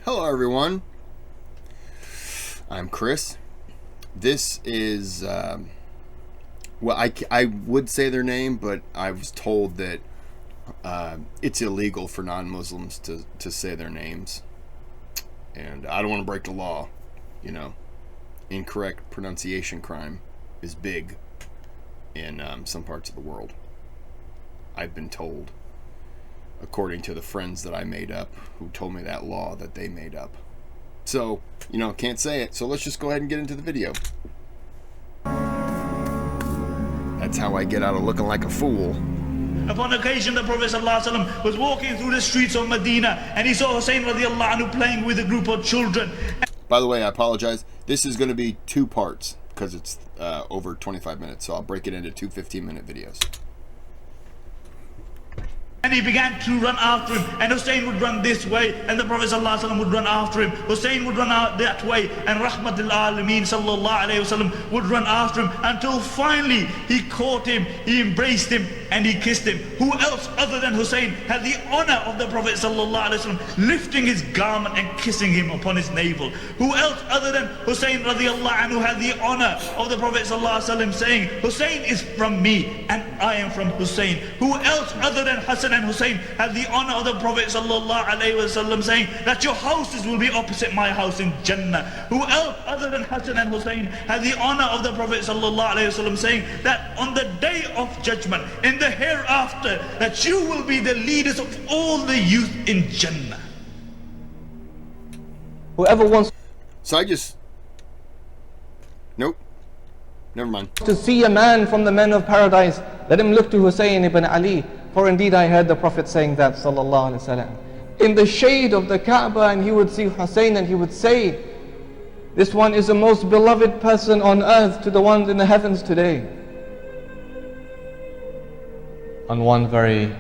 Hello everyone, I'm Kris. This is, well, I would say their name, but I was told that it's illegal for non-Muslims to say their names. And I don't want to break the law, you know. Incorrect pronunciation crime is big in some parts of the world. I've been told, according to the friends that I made up who told me that law that they made up. So, you know, can't say it. So let's just go ahead and get into the video. That's how I get out of looking like a fool. Upon occasion, the Prophet ﷺ was walking through the streets of Medina and he saw Hussein radiallahu anhu playing with a group of children. By the way, I apologize. This is going to be two parts because it's over 25 minutes. So I'll break it into two 15-minute videos. And he began to run after him, and Hussein would run this way, and the Prophet ﷺ would run after him. Hussein would run out that way, and Rahmatul Alameen sallallahu alayhi wasallam would run after him, until finally he caught him, he embraced him, and he kissed him. Who else other than Hussein had the honor of the Prophet sallallahu alayhi wasallam lifting his garment and kissing him upon his navel? Who else other than Hussein radiallahu anhu had the honor of the Prophet sallallahu alayhi wasallam saying, Hussein is from me, and I am from Hussein? Who else other than Hassan and Hussein had the honor of the Prophet sallallahu alaihi wasallam saying that your houses will be opposite my house in Jannah? Who else other than Hassan and Hussein had the honor of the Prophet sallallahu alaihi wasallam saying that on the day of judgment, in the hereafter, that you will be the leaders of all the youth in Jannah? Whoever wants Nope. Never mind. to see a man from the men of paradise, let him look to Husayn ibn Ali. For indeed I heard the Prophet saying that, sallallahu alaihi wasallam, in the shade of the Kaaba, and he would see Hussein and he would say, this one is the most beloved person on earth to the ones in the heavens today. On one very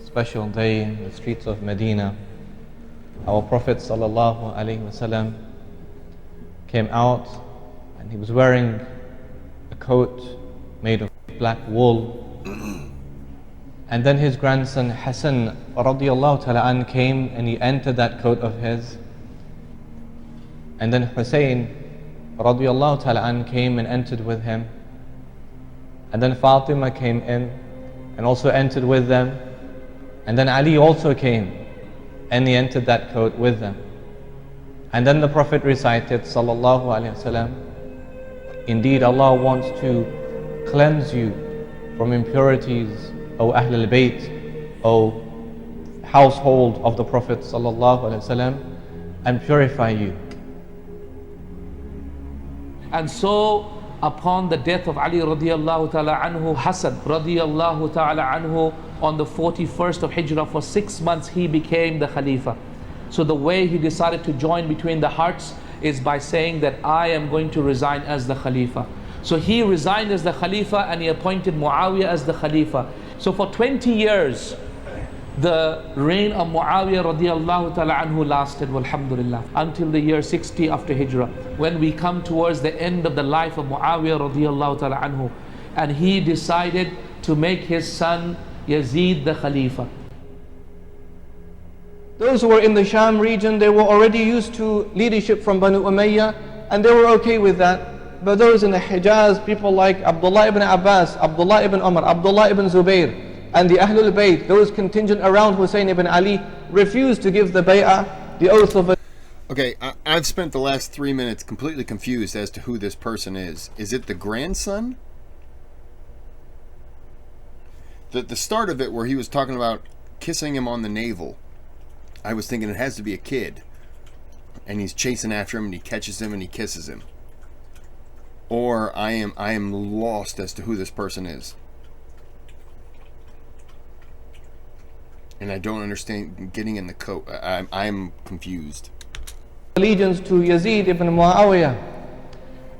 special day in the streets of Medina, our Prophet sallallahu alaihi wasallam came out, and he was wearing a coat made of black wool. And then his grandson Hassan radiallahu ta'ala an came and he entered that coat of his. And then Husayn radiallahu ta'ala an came and entered with him. And then Fatima came in and also entered with them. And then Ali also came and he entered that coat with them. And then the Prophet recited sallallahu alayhi wasallam, indeed Allah wants to cleanse you from impurities, O Ahl al-Bayt, O household of the Prophet sallallahu alaihi wasallam, and purify you. And so upon the death of Ali radiallahu ta'ala anhu, Hassan radiallahu ta'ala anhu, on the 41st of Hijrah, for 6 months he became the Khalifa. So the way he decided to join between the hearts is by saying that I am going to resign as the Khalifa. So he resigned as the Khalifa and he appointed Muawiyah as the Khalifa. So for 20 years, the reign of Muawiyah radiallahu ta'ala anhu lasted, walhamdulillah, until the year 60 after Hijrah, when we come towards the end of the life of Muawiyah radiallahu ta'ala anhu, and he decided to make his son Yazid the Khalifa. Those who were in the Sham region, they were already used to leadership from Banu Umayyah, and they were okay with that. But those in the Hijaz, people like Abdullah ibn Abbas, Abdullah ibn Umar, Abdullah ibn Zubayr, and the Ahlul Bayt, those contingent around Hussein ibn Ali, refused to give the bay'ah, the oath of a... Okay, I've spent the last 3 minutes completely confused as to who this person is. Is it the grandson? The start of it where he was talking about kissing him on the navel, I was thinking it has to be a kid. And he's chasing after him and he catches him and he kisses him. Or I am lost as to who this person is. And I don't understand getting in the coat. I'm confused. Allegiance to Yazid ibn Muawiyah.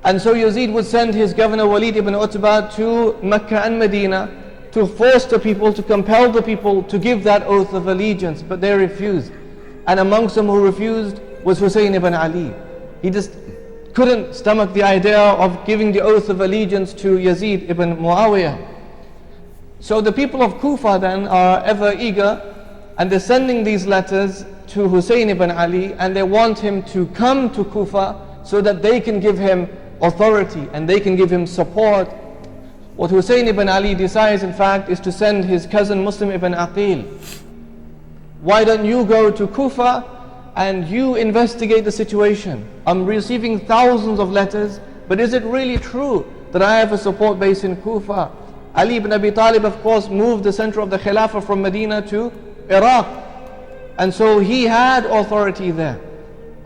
And so Yazid would send his governor Walid ibn Utbah to Mecca and Medina to force the people, to compel the people to give that oath of allegiance, but they refused. And amongst them who refused was Husayn ibn Ali. He just couldn't stomach the idea of giving the oath of allegiance to Yazid ibn Muawiyah. So the people of Kufa then are ever eager and they're sending these letters to Husayn ibn Ali, and they want him to come to Kufa so that they can give him authority and they can give him support. What Husayn ibn Ali decides, in fact, is to send his cousin Muslim ibn Aqil. Why don't you go to Kufa and you investigate the situation? I'm receiving thousands of letters, but is it really true that I have a support base in Kufa? Ali ibn Abi Talib, of course, moved the center of the Khilafah from Medina to Iraq. And so he had authority there.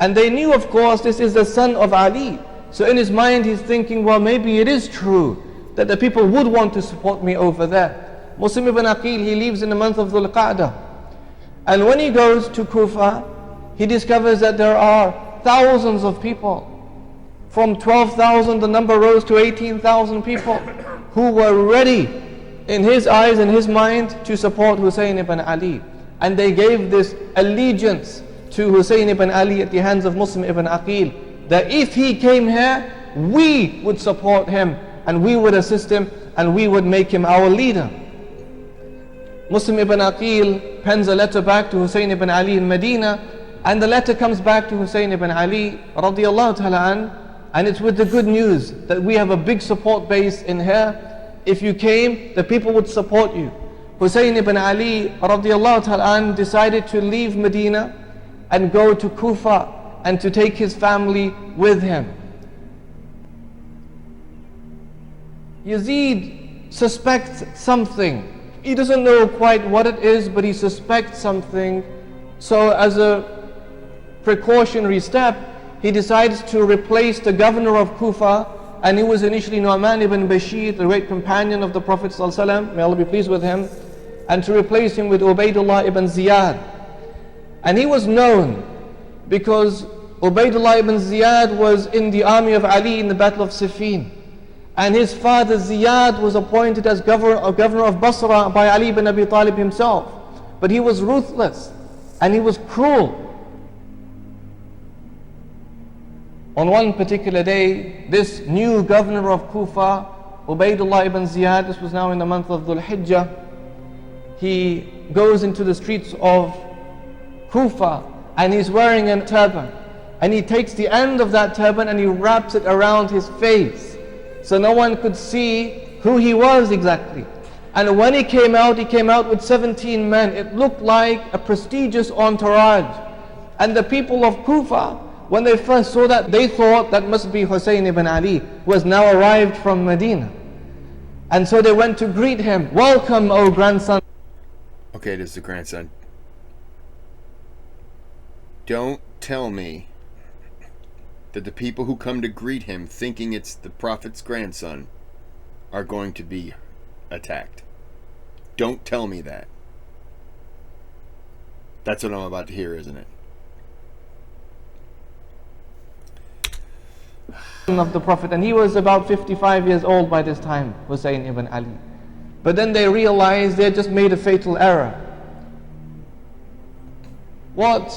And they knew, of course, this is the son of Ali. So in his mind, he's thinking, well, maybe it is true that the people would want to support me over there. Muslim ibn Aqil, he leaves in the month of Dhul Qa'dah. And when he goes to Kufa, he discovers that there are thousands of people. From 12,000, the number rose to 18,000 people who were ready, in his eyes and his mind, to support Husayn ibn Ali. And they gave this allegiance to Husayn ibn Ali at the hands of Muslim ibn Aqil, that if he came here, we would support him and we would assist him and we would make him our leader. Muslim ibn Aqil pens a letter back to Husayn ibn Ali in Medina, and the letter comes back to Husayn ibn Ali radiallahu ta'ala an, and it's with the good news that we have a big support base in here. If you came, the people would support you. Husayn ibn Ali radiallahu ta'ala an decided to leave Medina and go to Kufa and to take his family with him. Yazid suspects something. He doesn't know quite what it is, but he suspects something. So as a precautionary step, he decides to replace the governor of Kufa, and he was initially Nu'man ibn Bashir, the great companion of the Prophet ﷺ, may Allah be pleased with him, and to replace him with Ubaydullah ibn Ziyad. And he was known because Ubaydullah ibn Ziyad was in the army of Ali in the Battle of Siffin. And his father Ziyad was appointed as governor of Basra by Ali ibn Abi Talib himself. But he was ruthless and he was cruel. On one particular day, this new governor of Kufa, Ubaydullah ibn Ziyad, this was now in the month of Dhul Hijjah, he goes into the streets of Kufa and he's wearing a turban. And he takes the end of that turban and he wraps it around his face, so no one could see who he was exactly. And when he came out with 17 men. It looked like a prestigious entourage. And the people of Kufa, when they first saw that, they thought that must be Husayn ibn Ali, who has now arrived from Medina. And so they went to greet him. Welcome, O grandson. Okay, this is the grandson. Don't tell me that the people who come to greet him thinking it's the Prophet's grandson are going to be attacked. Don't tell me that. That's what I'm about to hear, isn't it? Of the Prophet, and he was about 55 years old by this time, Husayn ibn Ali. But then they realized they had just made a fatal error. What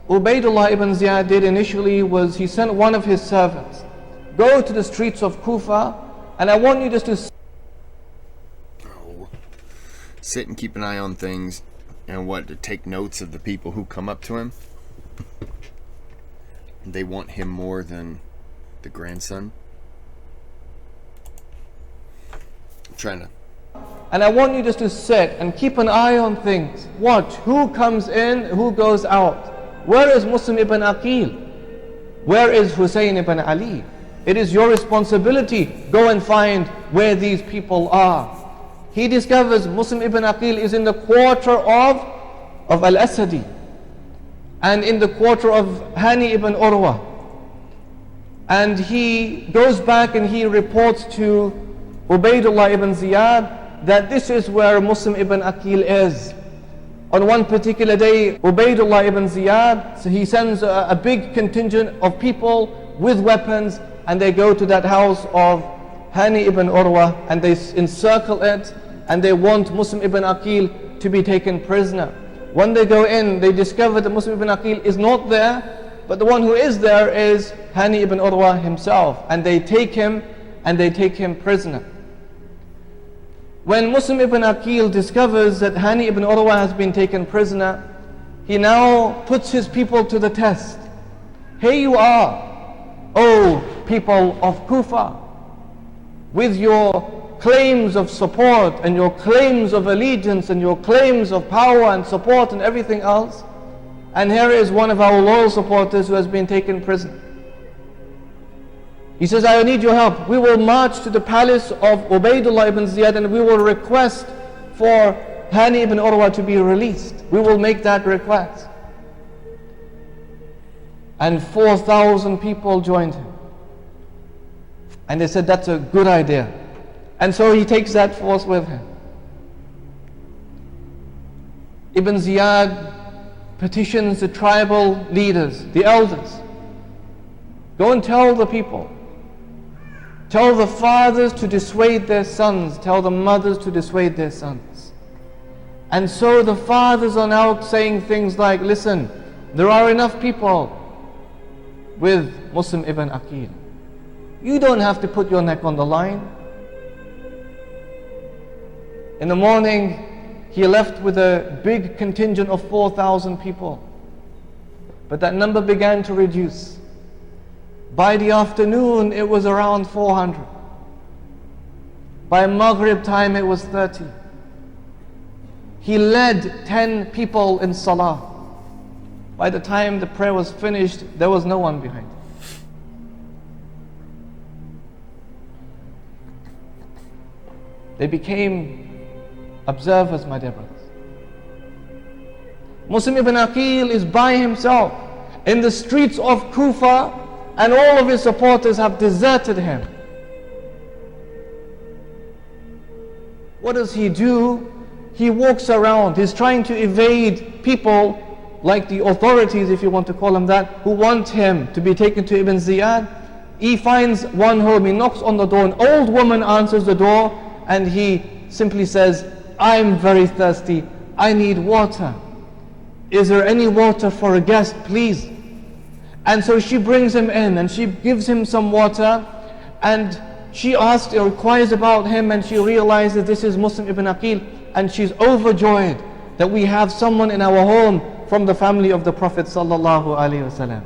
Ubaydullah ibn Ziyad did initially was he sent one of his servants, go to the streets of Kufa, and I want you just to sit and keep an eye on things, and to take notes of the people who come up to him. They want him more than the grandson. I'm trying to. And I want you just to sit and keep an eye on things. Watch who comes in, who goes out. Where is Muslim ibn Aqil? Where is Husayn ibn Ali? It is your responsibility. Go and find where these people are. He discovers Muslim ibn Aqil is in the quarter of Al-Asadi and in the quarter of Hani ibn Urwa. And he goes back and he reports to Ubaydullah ibn Ziyad that this is where Muslim ibn Aqil is. On one particular day, Ubaydullah ibn Ziyad, so he sends a big contingent of people with weapons, and they go to that house of Hani ibn Urwa, and they encircle it, and they want Muslim ibn Aqil to be taken prisoner. When they go in, they discover that Muslim ibn Aqil is not there, but the one who is there is Hani ibn Urwa himself, and they take him prisoner. When Muslim ibn Aqil discovers that Hani ibn Urwa has been taken prisoner, he now puts his people to the test. Here you are, O people of Kufa, with your claims of support and your claims of allegiance and your claims of power and support and everything else. And here is one of our loyal supporters who has been taken prisoner. He says, I need your help. We will march to the palace of Ubaydullah ibn Ziyad and we will request for Hani ibn Urwa to be released. We will make that request. And 4,000 people joined him. And they said, that's a good idea. And so he takes that force with him. Ibn Ziyad petitions the tribal leaders, the elders. Go and tell the people. Tell the fathers to dissuade their sons. Tell the mothers to dissuade their sons. And so the fathers are now saying things like, listen, there are enough people with Muslim ibn Aqil. You don't have to put your neck on the line. In the morning, he left with a big contingent of 4,000 people. But that number began to reduce. By the afternoon, it was around 400. By Maghrib time, it was 30. He led 10 people in Salah. By the time the prayer was finished, there was no one behind him. They became observers, my dear brothers. Muslim ibn Aqil is by himself in the streets of Kufa, and all of his supporters have deserted him. What does he do? He walks around. He's trying to evade people like the authorities, if you want to call them that, who want him to be taken to Ibn Ziyad. He finds one home. He knocks on the door. An old woman answers the door, and he simply says, I'm very thirsty. I need water. Is there any water for a guest, please? And so she brings him in and she gives him some water, and she asks or inquires about him, and she realizes this is Muslim ibn Aqil, and she's overjoyed that we have someone in our home from the family of the Prophet sallallahu alaihi wasallam.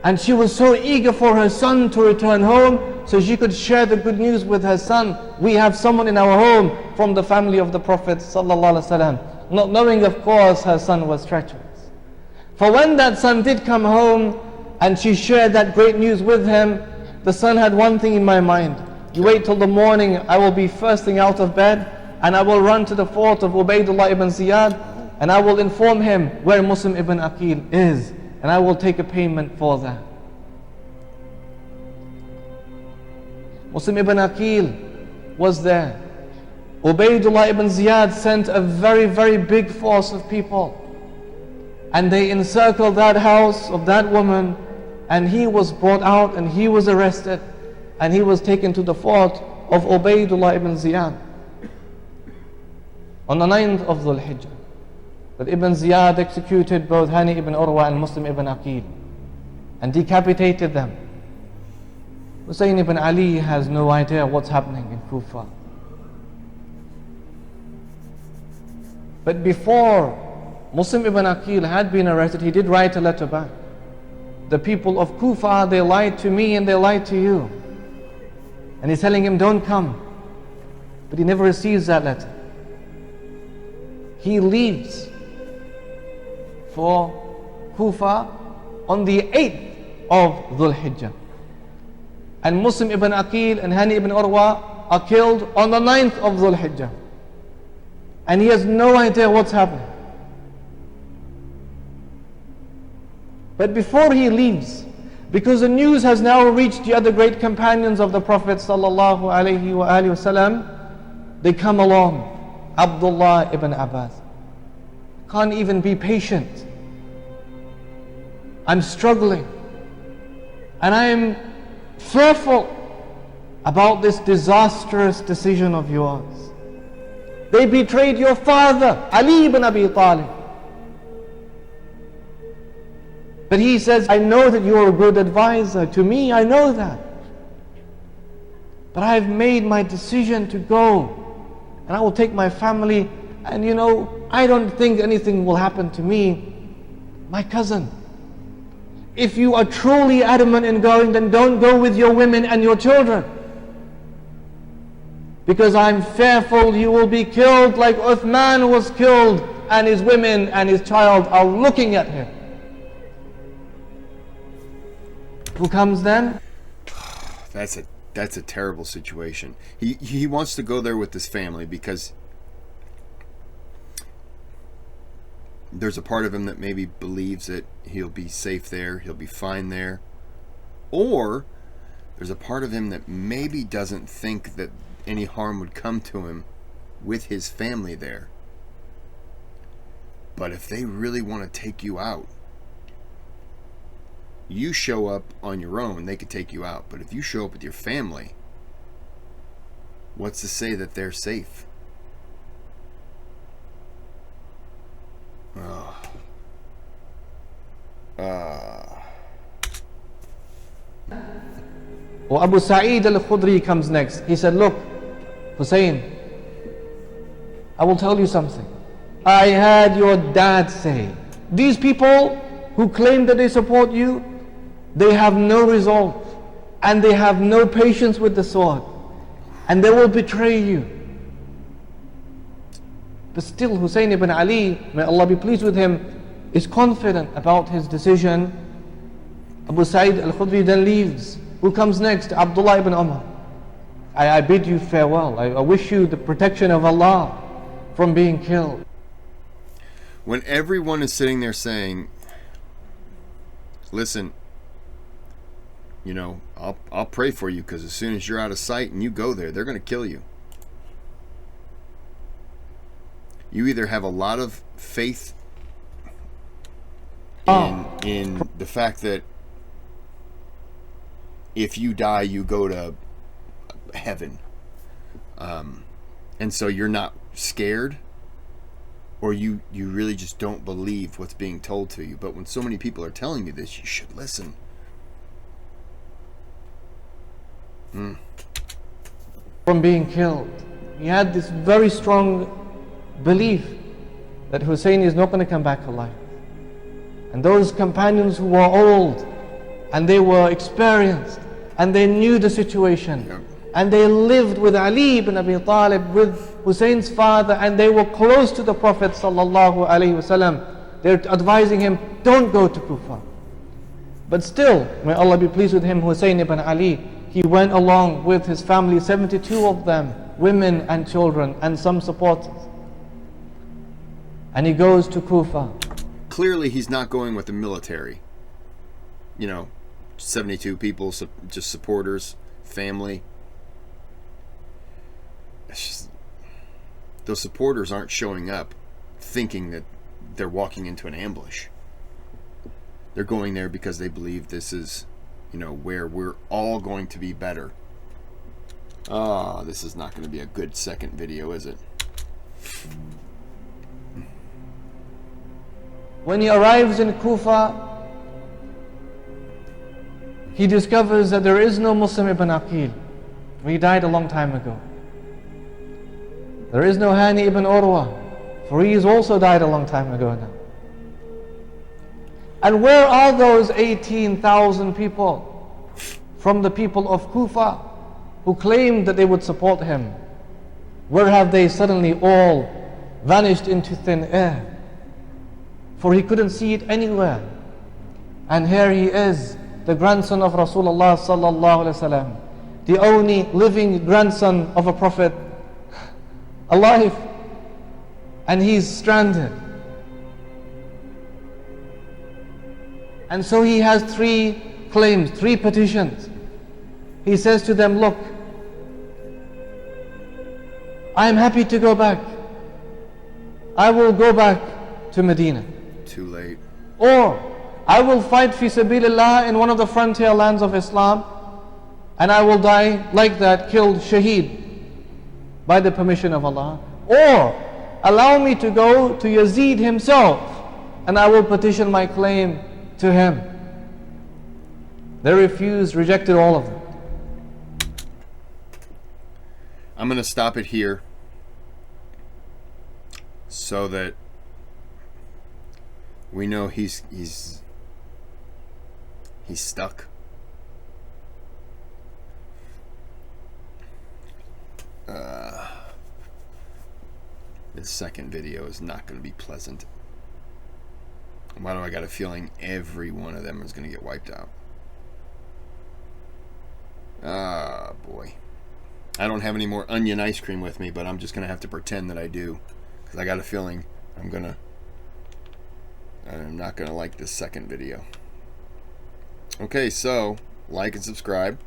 And she was so eager for her son to return home so she could share the good news with her son. We have someone in our home from the family of the Prophet sallallahu alaihi wasallam, not knowing, of course, her son was treacherous. For when that son did come home and she shared that great news with him, the son had one thing in my mind. You wait till the morning, I will be first thing out of bed, and I will run to the fort of Ubaydullah ibn Ziyad, and I will inform him where Muslim ibn Aqil is, and I will take a payment for that. Muslim ibn Aqil was there. Ubaydullah ibn Ziyad sent a very, very big force of people, and they encircled that house of that woman, and he was brought out and he was arrested, and he was taken to the fort of Ubaydullah ibn Ziyad on the 9th of Dhul Hijjah. But Ibn Ziyad executed both Hani ibn Urwa and Muslim ibn Aqil and decapitated them. Husayn ibn Ali has no idea what's happening in Kufa. But before Muslim ibn Aqil had been arrested, he did write a letter back. The people of Kufa, they lied to me and they lied to you. And he's telling him, don't come. But he never receives that letter. He leaves for Kufa on the 8th of Dhul Hijjah. And Muslim ibn Aqil and Hani ibn Urwa are killed on the 9th of Dhul Hijjah. And he has no idea what's happening. But before he leaves, because the news has now reached the other great companions of the Prophet sallallahu alaihi wasallam, they come along. Abdullah ibn Abbas can't even be patient. I'm struggling, and I am fearful about this disastrous decision of yours. They betrayed your father, Ali ibn Abi Talib. But he says, I know that you're a good advisor to me, I know that. But I've made my decision to go and I will take my family, and you know, I don't think anything will happen to me. My cousin, if you are truly adamant in going, then don't go with your women and your children. Because I'm fearful you will be killed like Uthman was killed, and his women and his child are looking at him. Who comes then? That's a terrible situation. He wants to go there with his family because there's a part of him that maybe believes that he'll be safe there, he'll be fine there. Or there's a part of him that maybe doesn't think that any harm would come to him with his family there. But if they really want to take you out, you show up on your own, they could take you out. But if you show up with your family, what's to say that they're safe? Well, Abu Sa'id al-Khudri comes next. He said, look, Hussein, I will tell you something. I had your dad say, these people who claim that they support you, they have no resolve, and they have no patience with the sword, and they will betray you. But still Husayn ibn Ali, may Allah be pleased with him, is confident about his decision. Abu Sa'id al-Khudri then leaves. Who comes next? Abdullah ibn Umar. I bid you farewell. I wish you the protection of Allah from being killed. When everyone is sitting there saying, listen, you know, I'll pray for you, because as soon as you're out of sight and you go there, they're going to kill you. You either have a lot of faith in the fact that if you die, you go to heaven. And so you're not scared, or you really just don't believe what's being told to you. But when so many people are telling you this, you should listen. From being killed. He had this very strong belief that Hussein is not going to come back alive. And those companions who were old, and they were experienced, and they knew the situation, and they lived with Ali ibn Abi Talib, with Hussein's father, and they were close to the Prophet sallallahu alaihi wasallam. They're advising him, don't go to Kufa. But still, may Allah be pleased with him, Husayn ibn Ali, he went along with his family, 72 of them, women and children, and some supporters. And he goes to Kufa. Clearly he's not going with the military. You know, 72 people, just supporters, family. It's just, those supporters aren't showing up thinking that they're walking into an ambush. They're going there because they believe this is, you know, where we're all going to be better. Ah, this is not going to be a good second video, is it? When he arrives in Kufa, he discovers that there is no Muslim ibn Aqil. He died a long time ago. There is no Hani ibn Urwa, for he has also died a long time ago now. And where are those 18,000 people from the people of Kufa who claimed that they would support him? Where have they suddenly all vanished into thin air? For he couldn't see it anywhere. And here he is, the grandson of Rasulullah sallallahu alaihi wasallam, the only living grandson of a prophet alive, and he's stranded. And so he has three claims, three petitions. He says to them, look, I am happy to go back. I will go back to Medina. Too late. Or I will fight fi sabilillah in one of the frontier lands of Islam, and I will die like that, killed shaheed by the permission of Allah. Or allow me to go to Yazid himself, and I will petition my claim to him. They refused, rejected all of them. I'm going to stop it here. so that we know he's stuck. This second video is not going to be pleasant. Why do I got a feeling every one of them is going to get wiped out? Ah, boy. I don't have any more onion ice cream with me, but I'm just going to have to pretend that I do. Because I got a feeling I'm not going to like this second video. Okay, so, like and subscribe.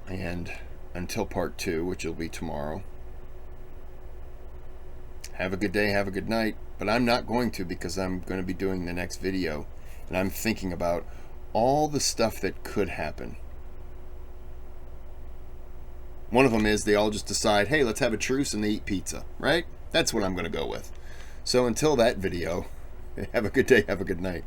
And until part 2, which will be tomorrow. Have a good day, have a good night. But I'm not going to, because I'm going to be doing the next video. And I'm thinking about all the stuff that could happen. One of them is they all just decide, hey, let's have a truce and they eat pizza, right? That's what I'm going to go with. So until that video, have a good day, have a good night.